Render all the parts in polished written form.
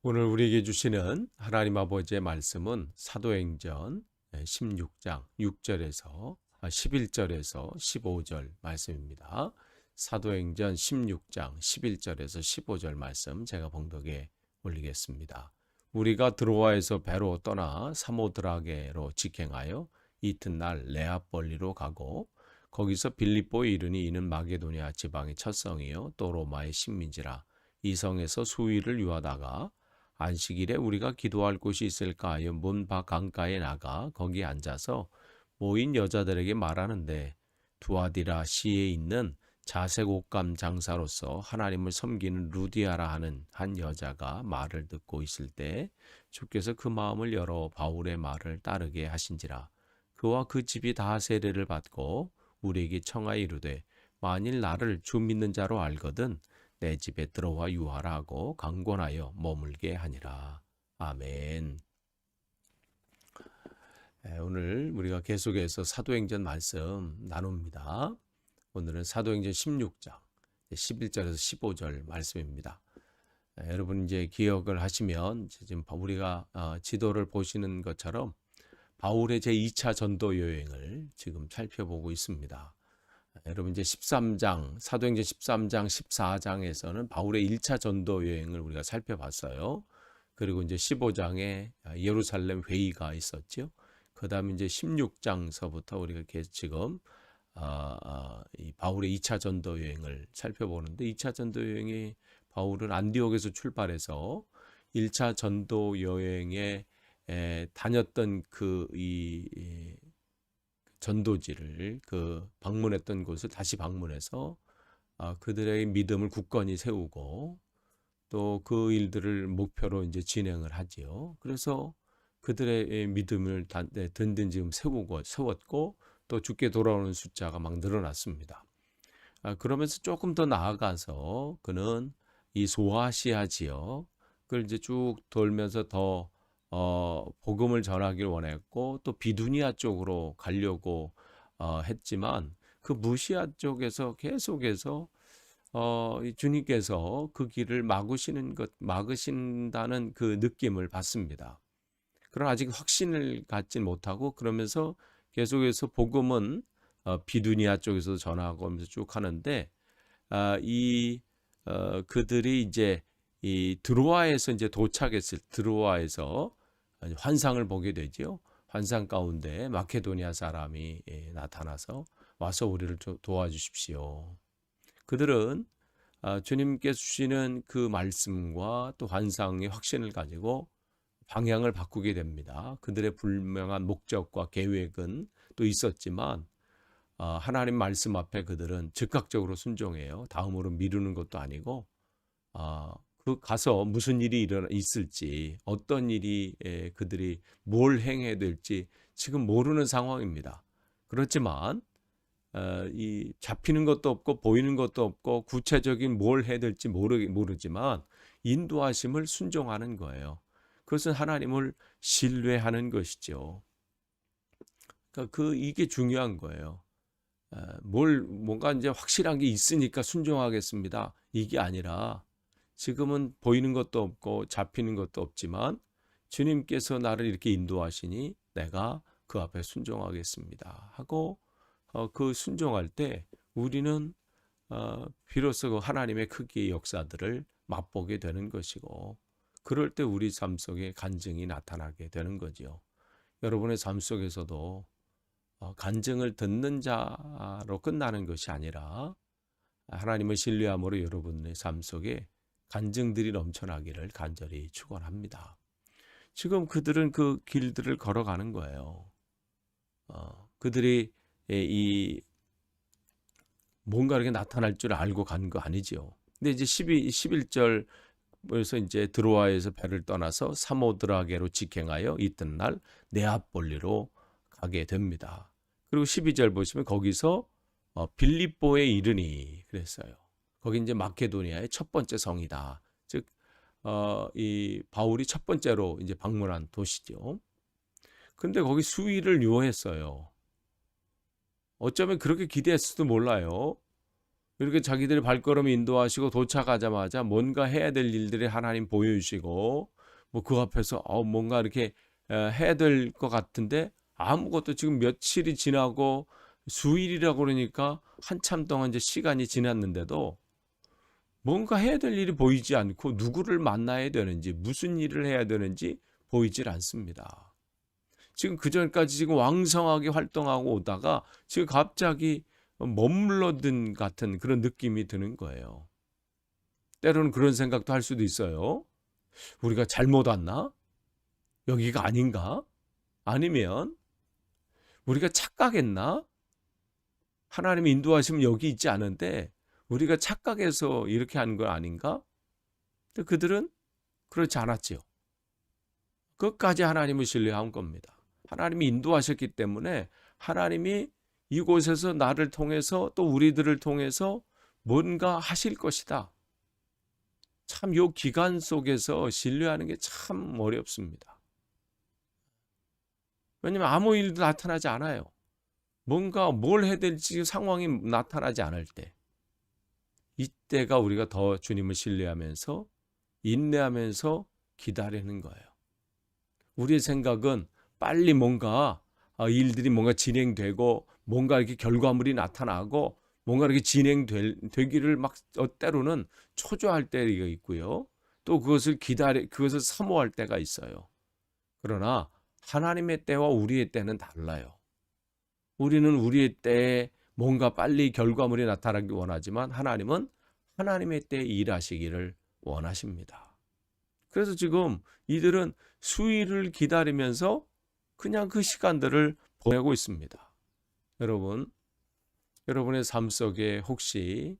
오늘 우리에게 주시는 하나님 아버지의 말씀은 사도행전 16장 6절에서 11절에서 15절 말씀입니다. 사도행전 16장 11절에서 15절 말씀 제가 봉독에 올리겠습니다. 우리가 드로아에서 배로 떠나 사모드라게로 직행하여 이튿날 네아폴리로 가고 거기서 빌립보에 이르니 이는 마게도니아 지방의 첫 성이요 또 로마의 식민지라. 이 성에서 수일을 유하다가 안식일에 우리가 기도할 곳이 있을까 하여 문 밖 강가에 나가 거기 앉아서 모인 여자들에게 말하는데 두아디라 시에 있는 자색 옷감 장사로서 하나님을 섬기는 루디아라 하는 한 여자가 말을 듣고 있을 때 주께서 그 마음을 열어 바울의 말을 따르게 하신지라. 그와 그 집이 다 세례를 받고 우리에게 청하여 이르되 만일 나를 주 믿는 자로 알거든 내 집에 들어와 유하라 하고 강권하여 머물게 하니라. 아멘. 오늘 우리가 계속해서 사도행전 말씀 나눕니다. 오늘은 사도행전 16장 11절에서 15절 말씀입니다. 여러분 이제 기억을 하시면 지금 우리가 지도를 보시는 것처럼 바울의 제2차 전도 여행을 지금 살펴보고 있습니다. 여러분 이제 13장 사도행전 13장 14장에서는 바울의 1차 전도 여행을 우리가 살펴봤어요. 그리고 이제 15장에 예루살렘 회의가 있었죠. 그다음에 이제 16장서부터 우리가 지금 이 바울의 2차 전도 여행을 살펴보는데 2차 전도 여행이 바울은 안디옥에서 출발해서 1차 전도 여행에 다녔던 이 전도지를 방문했던 곳을 다시 방문해서 그들의 믿음을 굳건히 세우고 또 그 일들을 목표로 이제 진행을 하지요. 그래서 그들의 믿음을 든든 지금 세웠고 또 주께 돌아오는 숫자가 막 늘어났습니다. 그러면서 조금 더 나아가서 그는 이 소아시아 지역을 이제 쭉 돌면서 더 복음을 전하길 원했고 또 비두니아 쪽으로 가려고 했지만 그 무시아 쪽에서 계속해서 주님께서 그 길을 막으신다는 그 느낌을 받습니다. 그러나 아직 확신을 갖지 못하고 그러면서 계속해서 복음은 비두니아 쪽에서 전하고 하면서 쭉 하는데 그들이 이제 이 드로아에서 이제 도착했을 드로아에서 환상을 보게 되죠. 환상 가운데 마케도니아 사람이 나타나서 와서 우리를 도와주십시오. 그들은 주님께서 주시는 그 말씀과 또 환상의 확신을 가지고 방향을 바꾸게 됩니다. 그들의 분명한 목적과 계획은 또 있었지만 하나님 말씀 앞에 그들은 즉각적으로 순종해요. 다음으로 미루는 것도 아니고 가서 무슨 일이 있을지 어떤 일이 그들이 뭘 행해야 될지 지금 모르는 상황입니다. 그렇지만 이 잡히는 것도 없고 보이는 것도 없고 구체적인 뭘 해야 될지 모르지만 인도하심을 순종하는 거예요. 그것은 하나님을 신뢰하는 것이죠. 그러니까 이게 중요한 거예요. 뭔가 이제 확실한 게 있으니까 순종하겠습니다. 이게 아니라 지금은 보이는 것도 없고 잡히는 것도 없지만 주님께서 나를 이렇게 인도하시니 내가 그 앞에 순종하겠습니다 하고 그 순종할 때 우리는 비로소 그 하나님의 크기의 역사들을 맛보게 되는 것이고 그럴 때 우리 삶 속에 간증이 나타나게 되는 거죠. 여러분의 삶 속에서도 간증을 듣는 자로 끝나는 것이 아니라 하나님을 신뢰함으로 여러분의 삶 속에 간증들이 넘쳐나기를 간절히 축원합니다. 지금 그들은 그 길들을 걸어가는 거예요. 그들이 뭔가 이렇게 나타날 줄 알고 간 거 아니죠. 근데 이제 11절에서 이제 드로아에서 배를 떠나서 사모드라게로 직행하여 이튿날 네아폴리로 가게 됩니다. 그리고 12절 보시면 거기서 빌립보에 이르니 그랬어요. 거기 이제 마케도니아의 첫 번째 성이다. 즉, 이 바울이 첫 번째로 이제 방문한 도시죠. 근데 거기 수위를 요했어요. 어쩌면 그렇게 기대했을지도 몰라요. 이렇게 자기들의 발걸음 인도하시고 도착하자마자 뭔가 해야 될 일들이 하나님 보여주시고 뭐 그 앞에서 뭔가 이렇게 해야 될 것 같은데 아무것도 지금 며칠이 지나고 수일이라고 그러니까 한참 동안 이제 시간이 지났는데도 뭔가 해야 될 일이 보이지 않고 누구를 만나야 되는지 무슨 일을 해야 되는지 보이질 않습니다. 지금 그전까지 지금 왕성하게 활동하고 오다가 지금 갑자기 머물러든 같은 그런 느낌이 드는 거예요. 때로는 그런 생각도 할 수도 있어요. 우리가 잘못 왔나? 여기가 아닌가? 아니면 우리가 착각했나? 하나님이 인도하시면 여기 있지 않은데 우리가 착각해서 이렇게 하는 건 아닌가? 근데 그들은 그렇지 않았지요. 끝까지 하나님을 신뢰한 겁니다. 하나님이 인도하셨기 때문에 하나님이 이곳에서 나를 통해서 또 우리들을 통해서 뭔가 하실 것이다. 참 요 기간 속에서 신뢰하는 게 참 어렵습니다. 왜냐하면 아무 일도 나타나지 않아요. 뭔가 뭘 해야 될지 상황이 나타나지 않을 때 이때가 우리가 더 주님을 신뢰하면서 인내하면서 기다리는 거예요. 우리의 생각은 빨리 뭔가 일들이 뭔가 진행되고 뭔가 이렇게 결과물이 나타나고 뭔가 이렇게 진행되기를 막 때로는 초조할 때가 있고요. 또 그것을 사모할 때가 있어요. 그러나 하나님의 때와 우리의 때는 달라요. 우리는 우리의 때에 뭔가 빨리 결과물이 나타나기 원하지만 하나님은 하나님의 때에 일하시기를 원하십니다. 그래서 지금 이들은 수일을 기다리면서 그냥 그 시간들을 보내고 있습니다. 여러분의 삶 속에 혹시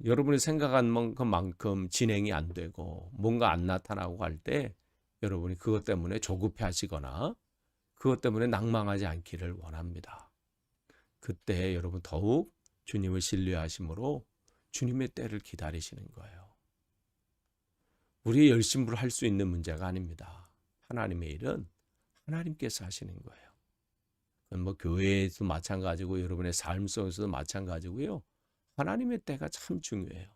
여러분이 생각한 것만큼 진행이 안 되고 뭔가 안 나타나고 할 때 여러분이 그것 때문에 조급해 하시거나 그것 때문에 낭망하지 않기를 원합니다. 그때 여러분 더욱 주님을 신뢰하심으로 주님의 때를 기다리시는 거예요. 우리의 열심으로 할 수 있는 문제가 아닙니다. 하나님의 일은 하나님께서 하시는 거예요. 뭐 교회에도 마찬가지고 여러분의 삶 속에서도 마찬가지고요. 하나님의 때가 참 중요해요.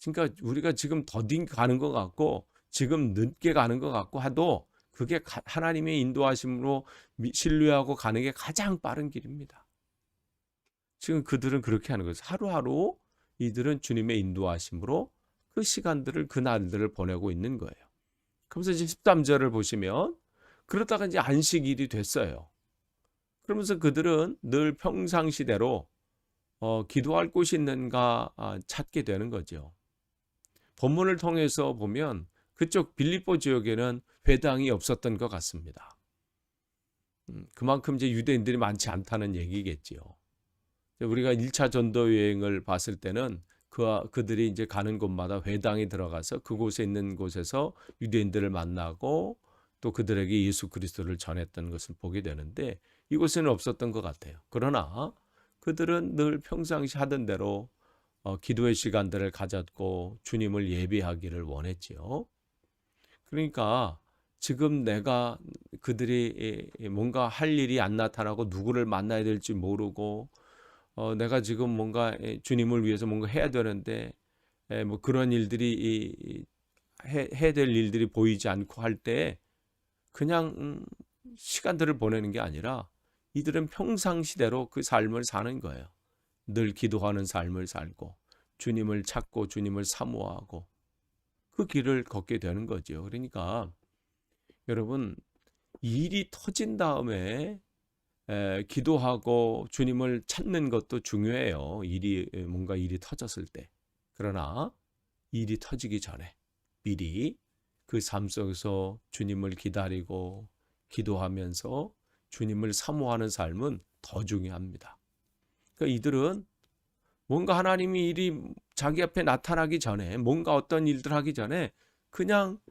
그러니까 우리가 지금 더딘 가는 것 같고 지금 늦게 가는 것 같고 해도 그게 하나님의 인도하심으로 신뢰하고 가는 게 가장 빠른 길입니다. 지금 그들은 그렇게 하는 거예요. 하루하루 이들은 주님의 인도하심으로 그 시간들을 그 날들을 보내고 있는 거예요. 그러면서 이제 13절을 보시면 그러다가 이제 안식일이 됐어요. 그러면서 그들은 늘 평상시대로 기도할 곳이 있는가 찾게 되는 거죠. 본문을 통해서 보면 그쪽 빌립보 지역에는 회당이 없었던 것 같습니다. 그만큼 이제 유대인들이 많지 않다는 얘기겠지요. 우리가 1차 전도 여행을 봤을 때는 그들이 이제 가는 곳마다 회당이 들어가서 그곳에 있는 곳에서 유대인들을 만나고 또 그들에게 예수 그리스도를 전했던 것을 보게 되는데 이곳에는 없었던 것 같아요. 그러나 그들은 늘 평상시 하던 대로 기도의 시간들을 가졌고 주님을 예배하기를 원했지요. 그러니까 지금 그들이 뭔가 할 일이 안 나타나고 누구를 만나야 될지 모르고 내가 지금 뭔가 주님을 위해서 뭔가 해야 되는데 뭐 그런 일들이 해야 될 일들이 보이지 않고 할 때 그냥 시간들을 보내는 게 아니라 이들은 평상시대로 그 삶을 사는 거예요. 늘 기도하는 삶을 살고 주님을 찾고 주님을 사모하고 그 길을 걷게 되는 거죠. 그러니까 여러분 일이 터진 다음에 기도하고 주님을 찾는 것도 중요해요. 뭔가 일이 터졌을 때. 그러나 일이 터지기 전에 미리 그 삶 속에서 주님을 기다리고 기도하면서 주님을 사모하는 삶은 더 중요합니다. 그러니까 이들은 뭔가 하나님이 일이 자기 앞에 나타나기 전에 뭔가 어떤 일들 하기 전에 그냥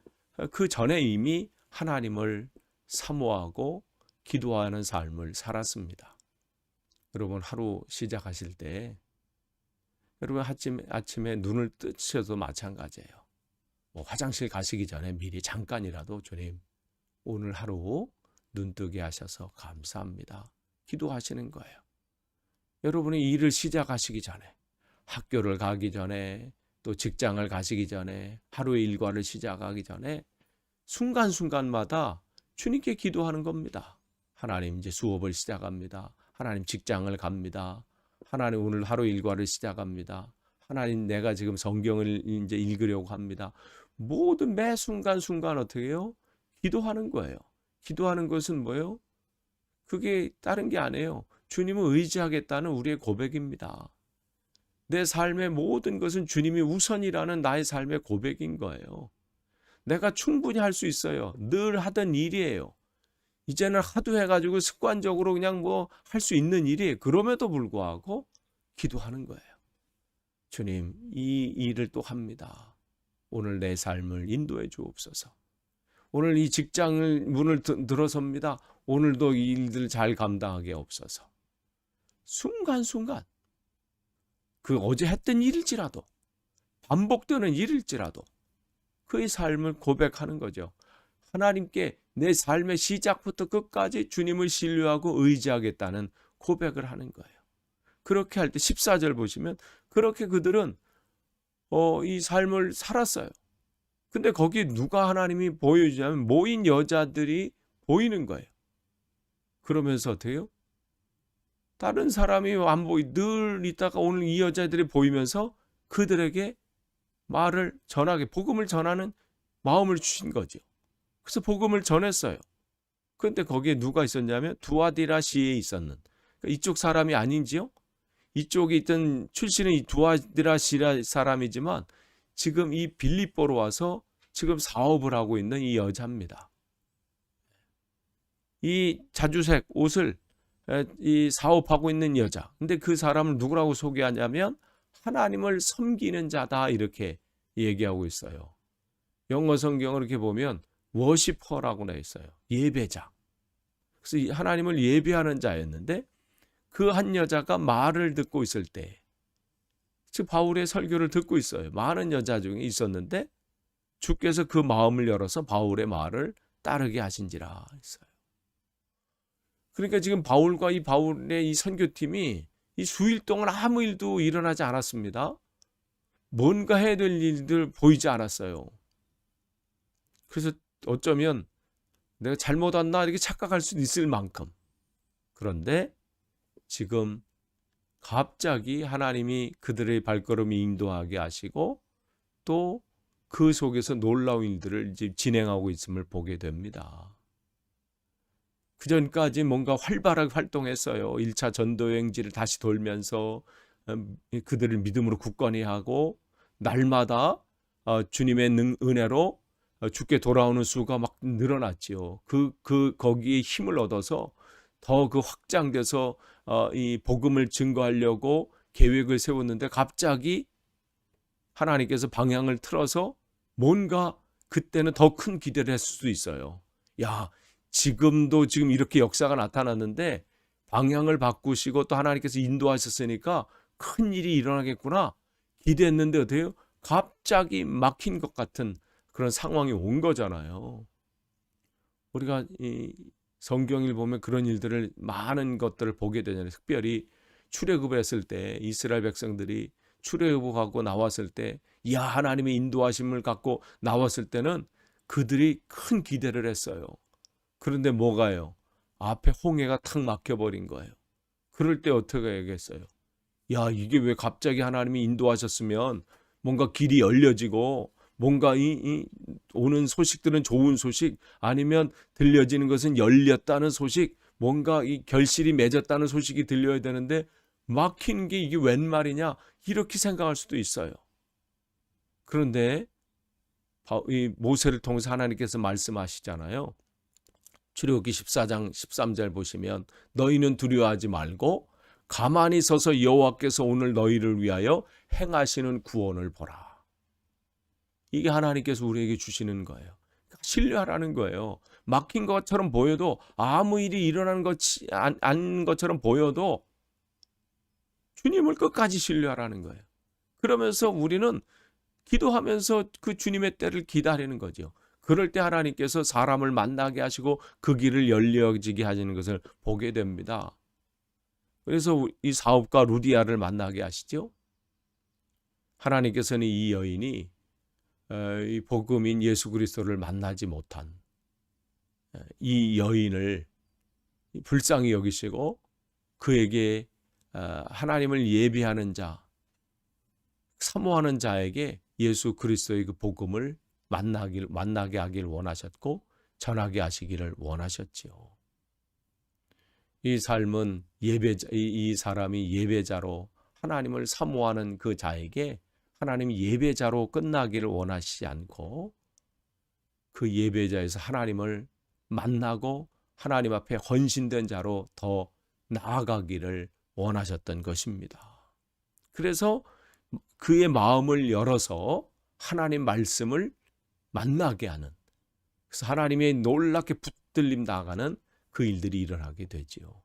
그 전에 이미 하나님을 사모하고 기도하는 삶을 살았습니다. 여러분 하루 시작하실 때 여러분 아침에 눈을 뜨셔도 마찬가지예요. 뭐 화장실 가시기 전에 미리 잠깐이라도 주님 오늘 하루 눈뜨게 하셔서 감사합니다. 기도하시는 거예요. 여러분이 일을 시작하시기 전에, 학교를 가기 전에, 또 직장을 가시기 전에, 하루의 일과를 시작하기 전에 순간순간마다 주님께 기도하는 겁니다. 하나님, 이제 수업을 시작합니다. 하나님, 직장을 갑니다. 하나님, 오늘 하루 일과를 시작합니다. 하나님, 내가 지금 성경을 이제 읽으려고 합니다. 모든 매 순간순간 어떻게 해요? 기도하는 거예요. 기도하는 것은 뭐예요? 그게 다른 게 아니에요. 주님을 의지하겠다는 우리의 고백입니다. 내 삶의 모든 것은 주님이 우선이라는 나의 삶의 고백인 거예요. 내가 충분히 할 수 있어요. 늘 하던 일이에요. 이제는 하도 해가지고 습관적으로 그냥 뭐 할 수 있는 일이에요. 그럼에도 불구하고 기도하는 거예요. 주님, 이 일을 또 합니다. 오늘 내 삶을 인도해 주옵소서. 오늘 이 직장을 문을 들어섭니다. 오늘도 이 일들 잘 감당하게 없어서. 순간순간 그 어제 했던 일일지라도, 반복되는 일일지라도 그의 삶을 고백하는 거죠. 하나님께 내 삶의 시작부터 끝까지 주님을 신뢰하고 의지하겠다는 고백을 하는 거예요. 그렇게 할 때 14절 보시면 그렇게 그들은 이 삶을 살았어요. 근데 거기 누가 하나님이 보여주냐면 모인 여자들이 보이는 거예요. 그러면서 어떻게 해요? 다른 사람이 안 늘 있다가 오늘 이 여자들이 보이면서 그들에게 말을 전하게, 복음을 전하는 마음을 주신 거죠. 그래서 복음을 전했어요. 그런데 거기에 누가 있었냐면 두아디라 시에 있었는, 그러니까 이쪽 사람이 아닌지요? 이쪽에 있던 출신은 이 두아디라 시 사람이지만 지금 이 빌립보로 와서 지금 사업을 하고 있는 이 여자입니다. 이 자주색 옷을 이 사업하고 있는 여자. 근데 그 사람을 누구라고 소개하냐면 하나님을 섬기는 자다, 이렇게 얘기하고 있어요. 영어 성경을 이렇게 보면 워시퍼라고 나 있어요. 예배자. 그래서 하나님을 예배하는 자였는데 그 한 여자가 말을 듣고 있을 때, 즉 바울의 설교를 듣고 있어요. 많은 여자 중에 있었는데 주께서 그 마음을 열어서 바울의 말을 따르게 하신지라 했어요. 그러니까 지금 바울과 이 바울의 이 선교팀이 이 수일 동안 아무 일도 일어나지 않았습니다. 뭔가 해야 될 일들 보이지 않았어요. 그래서 어쩌면 내가 잘못 왔나 이렇게 착각할 수도 있을 만큼. 그런데 지금 갑자기 하나님이 그들의 발걸음을 인도하게 하시고 또 그 속에서 놀라운 일들을 이제 진행하고 있음을 보게 됩니다. 그 전까지 뭔가 활발하게 활동했어요. 1차 전도여행지를 다시 돌면서 그들을 믿음으로 굳건히 하고 날마다 주님의 은혜로 주께 돌아오는 수가 막 늘어났지요. 거기에 힘을 얻어서 더 그 확장돼서 이 복음을 증거하려고 계획을 세웠는데 갑자기 하나님께서 방향을 틀어서 뭔가 그때는 더 큰 기대를 했을 수도 있어요. 야, 지금 이렇게 역사가 나타났는데 방향을 바꾸시고 또 하나님께서 인도하셨으니까 큰 일이 일어나겠구나 기대했는데 어때요? 갑자기 막힌 것 같은 그런 상황이 온 거잖아요. 우리가 이 성경을 보면 그런 일들을, 많은 것들을 보게 되잖아요. 특별히 출애굽을 했을 때 이스라엘 백성들이 출애굽하고 나왔을 때, 야, 하나님의 인도하심을 갖고 나왔을 때는 그들이 큰 기대를 했어요. 그런데 뭐가요? 앞에 홍해가 탁 막혀버린 거예요. 그럴 때 어떻게 하겠어요? 야, 이게 왜 갑자기 하나님이 인도하셨으면 뭔가 길이 열려지고 뭔가 이 오는 소식들은 좋은 소식, 아니면 들려지는 것은 열렸다는 소식, 뭔가 이 결실이 맺었다는 소식이 들려야 되는데 막히는 게 이게 웬 말이냐, 이렇게 생각할 수도 있어요. 그런데 이 모세를 통해서 하나님께서 말씀하시잖아요. 출애굽기 14장 13절 보시면 너희는 두려워하지 말고 가만히 서서 여호와께서 오늘 너희를 위하여 행하시는 구원을 보라. 이게 하나님께서 우리에게 주시는 거예요. 신뢰하라는 거예요. 막힌 것처럼 보여도, 아무 일이 일어나는 않은 것처럼 보여도 주님을 끝까지 신뢰하라는 거예요. 그러면서 우리는 기도하면서 그 주님의 때를 기다리는 거죠. 그럴 때 하나님께서 사람을 만나게 하시고 그 길을 열려지게 하시는 것을 보게 됩니다. 그래서 이 사업가 루디아를 만나게 하시죠. 하나님께서는 이 여인이 이 복음인 예수 그리스도를 만나지 못한 이 여인을 불쌍히 여기시고 그에게 하나님을 예비하는 자, 사모하는 자에게 예수 그리스도의 그 복음을 만나게 하길 원하셨고 전하게 하시기를 원하셨지요. 이 삶은 이 사람이 예배자로 하나님을 사모하는 그 자에게 하나님이 예배자로 끝나기를 원하시지 않고 그 예배자에서 하나님을 만나고 하나님 앞에 헌신된 자로 더 나아가기를 원하셨던 것입니다. 그래서 그의 마음을 열어서 하나님 말씀을 만나게 하는, 그래서 하나님의 놀랍게 붙들림 나가는 그 일들이 일어나게 되지요.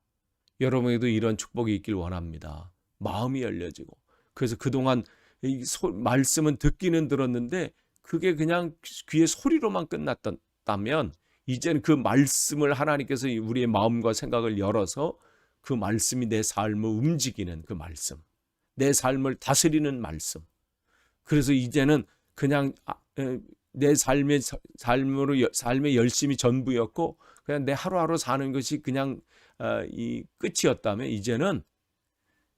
여러분에게도 이런 축복이 있길 원합니다. 마음이 열려지고, 그래서 그동안 이 말씀은 듣기는 들었는데 그게 그냥 귀의 소리로만 끝났다면 이제는 그 말씀을 하나님께서 우리의 마음과 생각을 열어서 그 말씀이 내 삶을 움직이는 그 말씀, 내 삶을 다스리는 말씀. 그래서 이제는 그냥 내 삶의 열심이 전부였고 그냥 내 하루하루 사는 것이 그냥 이 끝이었다면 이제는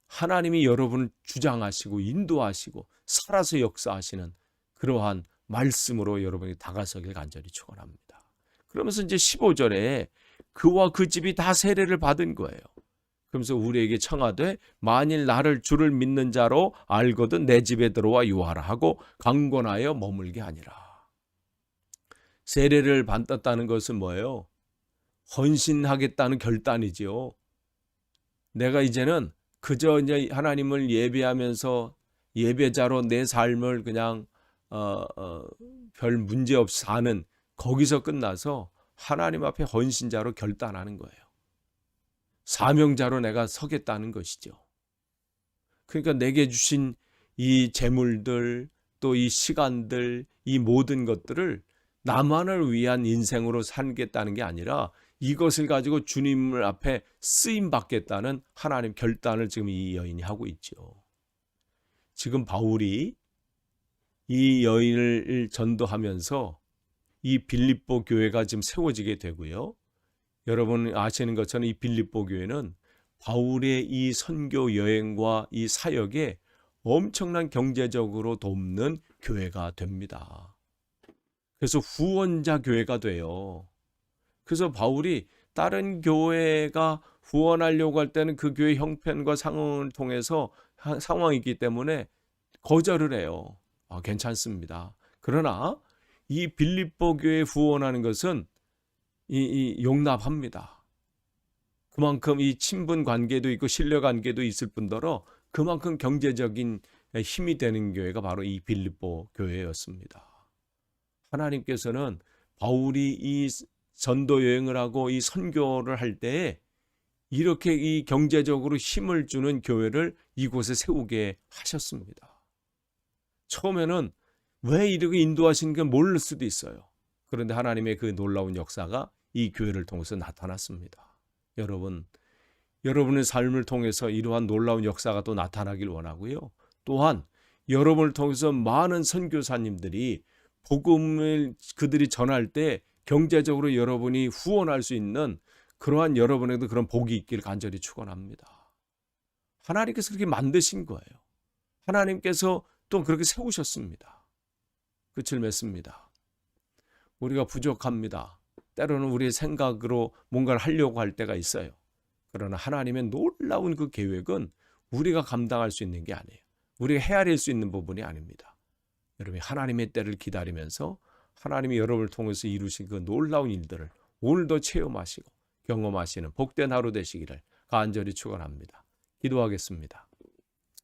하나님이 여러분을 주장하시고 인도하시고 살아서 역사하시는 그러한 말씀으로 여러분이 다가서길 간절히 축원합니다. 그러면서 이제 15절에 그와 그 집이 다 세례를 받은 거예요. 그러면서 우리에게 청하되 만일 나를 주를 믿는 자로 알거든 내 집에 들어와 유하라 하고 강권하여 머물게 하니라. 세례를 받았다는 것은 뭐예요? 헌신하겠다는 결단이지요. 내가 이제는 그저 이제 하나님을 예배하면서 예배자로 내 삶을 그냥 별 문제 없이 사는 거기서 끝나서 하나님 앞에 헌신자로 결단하는 거예요. 사명자로 내가 서겠다는 것이죠. 그러니까 내게 주신 이 재물들 또 이 시간들 이 모든 것들을 나만을 위한 인생으로 살겠다는 게 아니라 이것을 가지고 주님을 앞에 쓰임 받겠다는 하나님 결단을 지금 이 여인이 하고 있죠. 지금 바울이 이 여인을 전도하면서 이 빌립보 교회가 지금 세워지게 되고요. 여러분 아시는 것처럼 이 빌립보 교회는 바울의 이 선교 여행과 이 사역에 엄청난 경제적으로 돕는 교회가 됩니다. 그래서 후원자 교회가 돼요. 그래서 바울이 다른 교회가 후원하려고 할 때는 그 교회 형편과 상황을 통해서 상황이 있기 때문에 거절을 해요. 괜찮습니다. 그러나 이 빌립보 교회에 후원하는 것은 이 용납합니다. 그만큼 이 친분 관계도 있고 신뢰 관계도 있을 뿐더러 그만큼 경제적인 힘이 되는 교회가 바로 이 빌립보 교회였습니다. 하나님께서는 바울이 이 전도 여행을 하고 이 선교를 할 때에 이렇게 이 경제적으로 힘을 주는 교회를 이곳에 세우게 하셨습니다. 처음에는 왜 이렇게 인도하시는 게 모를 수도 있어요. 그런데 하나님의 그 놀라운 역사가 이 교회를 통해서 나타났습니다. 여러분의 삶을 통해서 이러한 놀라운 역사가 또 나타나길 원하고요. 또한 여러분을 통해서 많은 선교사님들이 복음을 그들이 전할 때 경제적으로 여러분이 후원할 수 있는 그러한 여러분에도 그런 복이 있기를 간절히 축원합니다. 하나님께서 그렇게 만드신 거예요. 하나님께서 또 그렇게 세우셨습니다. 끝을 맺습니다. 우리가 부족합니다. 때로는 우리의 생각으로 뭔가를 하려고 할 때가 있어요. 그러나 하나님의 놀라운 그 계획은 우리가 감당할 수 있는 게 아니에요. 우리가 헤아릴 수 있는 부분이 아닙니다. 여러분이 하나님의 때를 기다리면서 하나님이 여러분을 통해서 이루신 그 놀라운 일들을 오늘도 체험하시고 경험하시는 복된 하루 되시기를 간절히 축원합니다. 기도하겠습니다.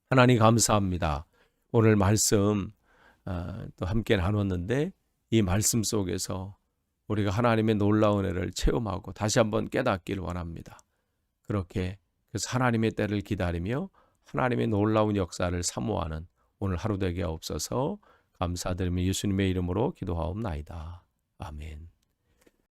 하나님 감사합니다. 오늘 말씀 또 함께 나눴는데 이 말씀 속에서 우리가 하나님의 놀라운 은혜를 체험하고 다시 한번 깨닫기를 원합니다. 그렇게 그래서 하나님의 때를 기다리며 하나님의 놀라운 역사를 사모하는 오늘 하루 되게 하옵소서. 감사드리며 예수님의 이름으로 기도하옵나이다. 아멘.